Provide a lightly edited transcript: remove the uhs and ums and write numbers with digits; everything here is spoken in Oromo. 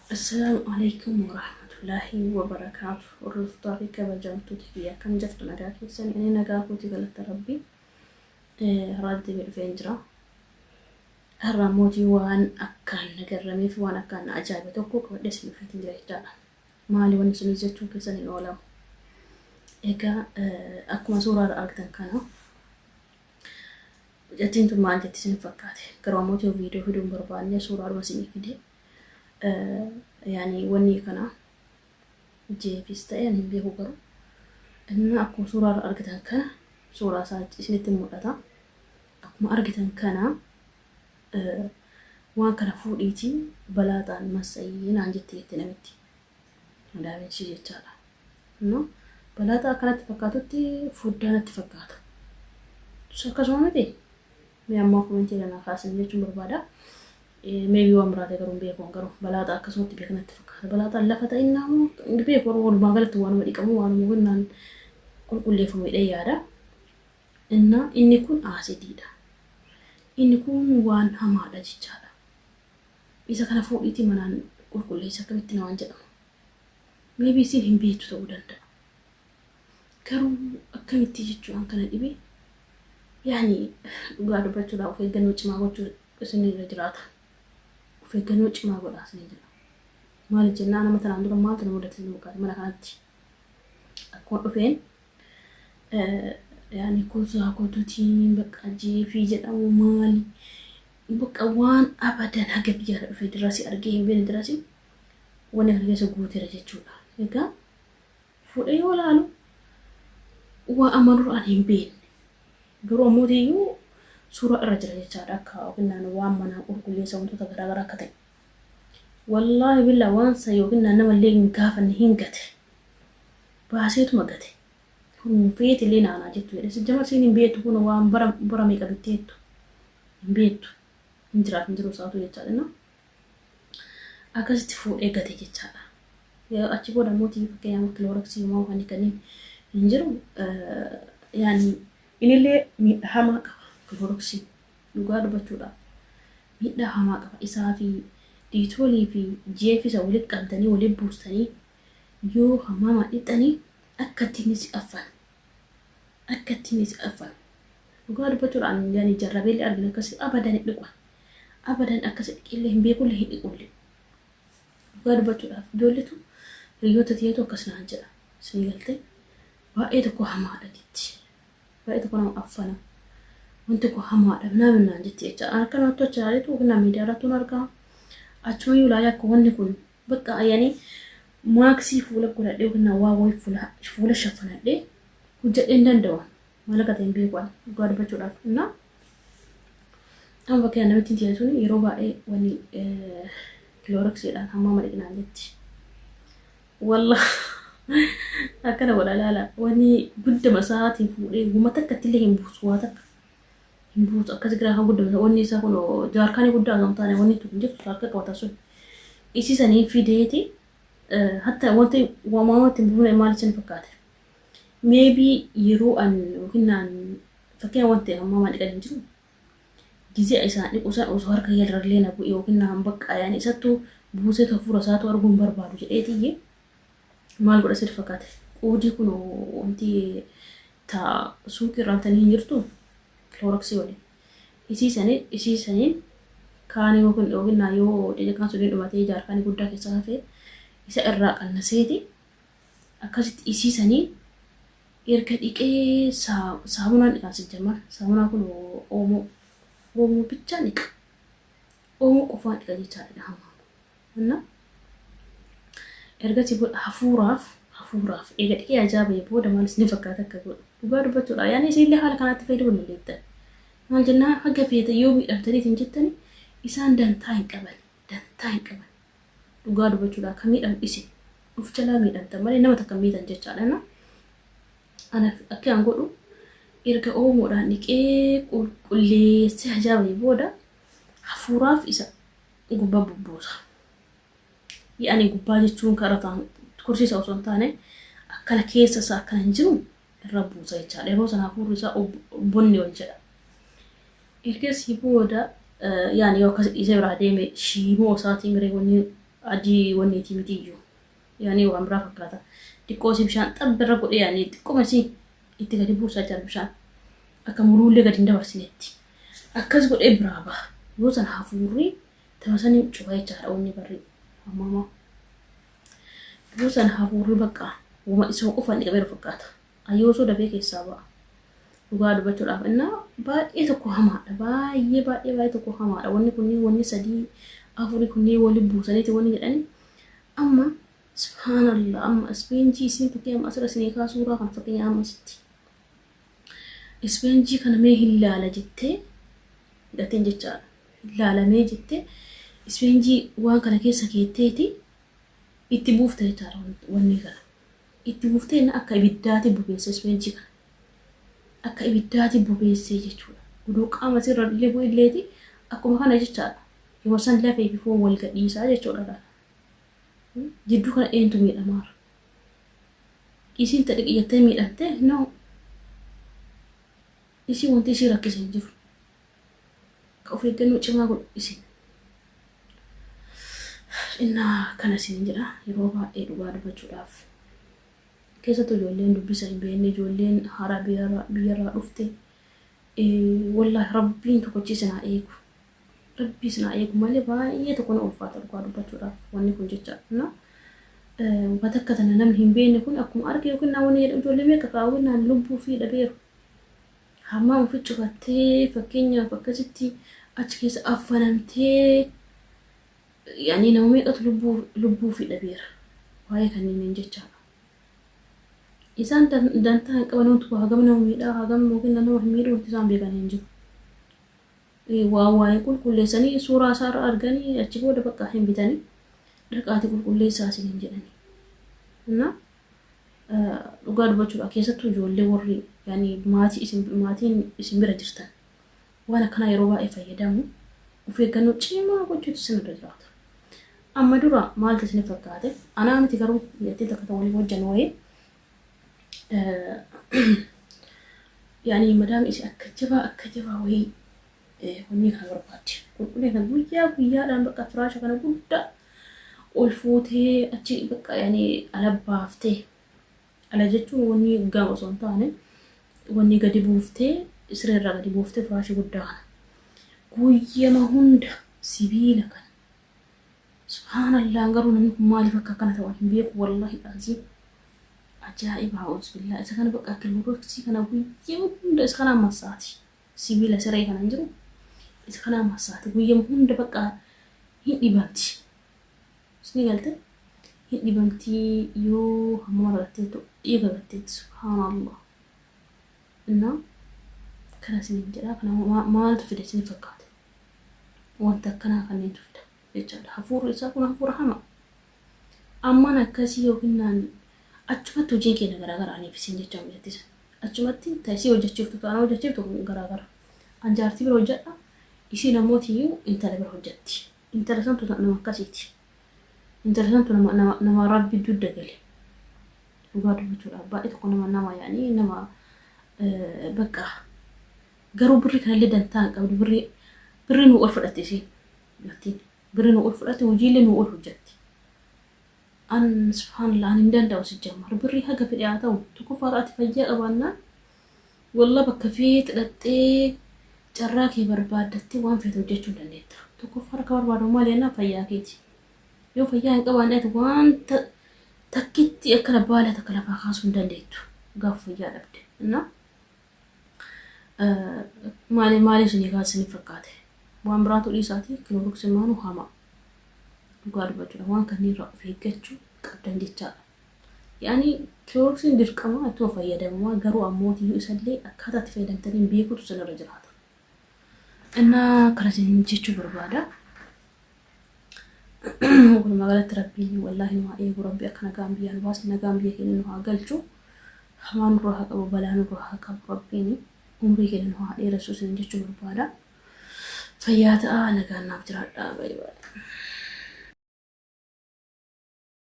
السلام عليكم ورحمة الله وبركاته. الرفضة في كبجانتو تكيا كم جفت نجاكي سن إني نجاكو تقلت ربي راد بالفنجرة الرموتي وان أكان نجرمي في وان أكان أجابة توكو ودسم في تنجري جانا مالي ونسمي زتو كسن الأولى إيكا أكما سورة أركتن كانوا جاتين تما جت سنفكاتي كراموتي وفيديو في دون بربانية سورة المسيني فيديو يعني وني كنا جي فيستا يعني بيهو برو إن أكو سورة أرجتن كنا سورة سات سنة مرتا أكو ما أرجتن كنا وان كنا فوقيتي بلاطة مسيين عن جتي تنمتي هذا من شيء جتالا إنه بلاطة كانت تفكاتتي فودانا تفكاتا سكاش ما متي ميامو كومنتي لنا خاصة نيجي بربادا maybe one brother garum be kon garum balada akasumti be kanat fakka balada lafata innahu be ko wol magalatu wan wadi kamu wan mugunnan kun kulle fu mi yada inna inni kun asidida inni kun wan hamada jichada isa kana fu iti manan kun kulle isa kamitti na wanja maybe si himbe to udanda karum akamitti jichu an kana dibe yani gadu batu da fu ganu chima gochu isni rajrata في كنوج ما بقول أحسن جدا ما الجنة أنا مثلا عندنا ما تنو ولا تنو كذا ما كانت أكون فين يعني كوزا كوتوتين بق أجي في جد أو مالي بق أوان أبدا هجب جرا في دراسي أرجعين بين دراسي وانا هرجع سقوط رجع جولا هيكا فوقي ولا له وأمر عنهم بين برو موديو سورة الرجل يتشارك وقلنا نوام منا أقول كل يوم تتغير كتير والله بالله وانسى يوقلنا نما اللي نكاف النهين كتير بحسيت ما كتير هم فيت اللي أنا جت ويرس الجمال سين بيت هو نوام برا ميكا بيتيتو بيت نجرات ندرساتو يتشارنا أكست فوق إيه كتير يتشارا يا أشيبو دموتي فكيا مكلوركسي ما هو هني نجرو يعني إن اللي هم كلوركسي لقاد بتشودا ميدا هما كفا إسافي ديتولي في جيفي سوليد كانتني وليد بوستني يو هما ما إتني أكتني سأفن لقاد بتشودا عن يعني جربي لي أرجع كسي أبدا نقول أبدا أكسر كله هم بيقول له يقول لي لقاد بتشودا دولته ريوتة تياتو كسنا عنجلا سنيلته وإيدكو هما أديتي وإيدكو نام أفنا وانتكو هما أبنا من عندي أنا كنا توجهت وكنا ميدارات نرجع أشوي ولا يكون نكون بقى يعني ماكسي فولا كنا ليه كنا واوي فولا شفنا ليه وجد إندن دوا ما لقيت بيقول قاد بتشوف نا أنا بقى أنا بتنتي أسوني يروبا إيه وني كلوركس يلا هما ما لقينا عندي والله أكنا ولا لا وني بنت مساعتي فولا وما تكتلهم بوسواتك بوت أكثر هم قدام وني سأقول جاركاني قدام زمتاني وني تونجت فارك كواتاسون إيشي سنين في ديتي حتى وانتي وماما تنبون مالي سنفكات maybe يرو أن وكنا فكان وانتي ماما نقدر نجرو جزء إنسان نقصان أصهر كي يلرلينا بو وكنا هم بقى يعني ساتو بوسة تفورة ساتو أرجون بربادو جئتي مال قدر سنفكات ودي كنو وانتي تا سوكي رانتني نجرتو كلوركسي ولي إسي سنين كاني وكن نايو دي كان سودين دوماتي جار كاني قدا كسافه إسا إراق النسيتي أكاسيت إسي سنين إركد إيكي سامونا نكان سجمال سامونا كن أومو بيتشانيك أومو قفان إيكا جيتشاري نحمام هنا إركد يقول حفوراف إيكا إيكي أجابي يبو دمالس نفكاتك كقول وقارب بطول يعني سيلي حالة كانت تفيد بالمليتا مال جنة حقا فيتا يومي أفتريت جتني إسان دان تاين قبل وقارب بطول كميد أم إسي وفتلا ميد أنت مالي نما تكميدا جتشالنا أنا أكي أنقوله إركا أومو رانيك إيه كل سهجابي بودا حفوراف إسا قبا ببوسا يعني قبا جتشون كارتان كرسي سوسون تاني أكلا كيسا سا أكلا نجرون الربو سيتشال إيرو سنافور إسا بني ونجلا إركس يبودا يعني يوكس إسا براديمي شيمو ساتين غريبوني adii wanneetii miti iyyuu yaani waan biraa fakkaata xiqqoo si bishaan xabbirra godhe yaani xiqqooma si itti gadi buusaa jira bishaan akka muruullee gadi hin dabarsinetti akkas godhee biraa ba'a yoo sana hafuurri tamasanii cufaa jechaadha wanni barri ammaa yoo sana hafuurri bakka wama isa qofaan dhiqamee fakkaata ayyoo soo dafee keessaa ba'a dhugaa dubbachuudhaaf innaa baay'ee tokko hamaadha baay'ee tokko hamaadha wanni kunniin wanni sadii afurii kunniin waliin buusaniiti wanni jedhani amma subhanallah amma ispeenjii isin fakkii amma asirra isin eegaa suuraa kan fakkii amma sitti ispeenjii kana mee hilaala jettee hidhateen jechaadha hilaalamee jettee ispeenjii waan kana keessa keetteeti itti buufte jechaadha wanni kana itti buuftee akka ibiddaati bubeessa ispeenjii kana akka ibiddaati bubeessee jechuudha guduu qaama sirra illee bu'illeeti akkuma kana jechaadha yoo san lafee bifoo wal gadhiisaa jechuudha jidduu kana eentu miidhamaara isin ta dhiqiyyattee miidhamte no isin wanti isin rakkise hin jiru ka of eeggannoo cimaa godhu isin innaa kana isin jedha yeroo baay'ee dhugaa dubbachuudhaaf keessattuu ijoolleen dubbisa hin beekne ijoolleen haaraa biyyarraa dhufte wallaahi rabbiin tokkochiisinaa eegu rabbii sinaa eegu malee baay'ee tokko na ulfaata dhugaa dubbachuudhaaf wanni kun jechaadha wanta akka tana namni hin beekne kun akkuma arge yookiin naawwan jedhu ijoollee meeqa kaawwinaan lubbuu fi dhabeeru hammaan ofi cufattee fakkeenyaaf akkasitti achi keessa affanamtee yaani nama meeqatu lubbuu fi dhabeera waa'ee kanneen jechaadha isaan dantaa hin qaban wanti hagam nama miidhaa hagam yookiin nama hin miidhu wanti isaan beekan hin jiru waa'ee qulqulleessanii suuraa isaarra arganii achi booda bakka hin bitanii dhaqaati qulqulleessaa isin hin jedhanii dhugaa dubbachuudhaaf keessattuu ijoollee warri yaani maatiin isin bira jirtan waan akkanaa yeroo baay'ee fayyadamu of eeggannoo cimaa gochuutu isinirra jiraata amma dura maaltu isin fakkaate anaa miti garuu jettee takka waliin hojjan wayii yaani madaam isi akka jabaa wayii wanni kana barbaadde qulqulleessa guyyaadhaan bakka firaasha kana guddaa ol fuutee achi bakka yaani ala baaftee ala jechuun wanni gama osoo hin taane wanni gadi buuftee sireerraa gadi buuftee firaashii guddaa kana guyyama hunda sibiila kana subhaanallah garuu namni kun maaliif akka kana ta'an hin beeku wallahi aziim ajaa'iba bismillah isa kana bakka kilooroksii kana guyyama hunda isa kana massaati sibiila siree kana hin jiru isa kana massaati guyyama hunda bakka hin dhibamti isni galte hin dhibamti yoo hamma rattee to dhiiga gattee subhaanallah inna kana isin jedha kana maaltu fide isin fakkaate wanta akkanaa kanneentu fida jechaadha hafuurri isaa kun hafuura hamaa amman akkasii yookiin naan achumatti hojii keenya garaagaraa aniif isin jechaa mijattisa achumatti taasii hojjechiiftu taanaa hojjechiiftu garaagara anjaartii bira hojjedha ishii namootiyyuu intala bira hojjetti intala santu nama akkasiiti intala santu nama rabbi dudda gale dhugaa dubbachuudhaaf baay'ee tokko nama yaani nama bakka garuu birri kanallee dantaa hin qabdu birri nu ol fudhatte isheen yookiin birri nu ol fudhatte hojiilee nu ol hojjetti an subhanallah an hin danda'u sijjammar birri haga fedhe haa ta'u tokko faaraati fayyaa qabaannaan walla bakka feete dhaxxee carraa kee barbaaddattee waan feete hojjechuu dandeetta tokko faara ka barbaadu maali ennaa fayyaa keeti yoo fayyaa hin qabaanneeti wanta takkitti akkana baala takka lafaa kaasuu hin dandeettu gaafa fayyaa dhabde innaa maali isinii kaasanii fakkaate waan biraatu dhiisaati kilooroksii maanu hamaa dhugaa dubbachuudha waan kanniirraa of eeggachuu qabdan jechaadha yaani kilooroksiin dirqama ittuma fayyadamaa garuu ammootiyyuu isallee akkaataa itti fayyadamtanii beekuutu sanarra jiraata innaa kana isin jechuu barbaada walumaa galatti rabbiin wallaahi nu haa eegu rabbi akka nagaan biyyaa nu baasne nagaan biyya keenya nu haa galchu hamaa nurraa haa qabu balaa nurraa haa qabu rabbiin umrii keenya nu haa dheeressu isin jechuu barbaada fayyaa ta'aa nagaan naaf jiraadhaa baay'ee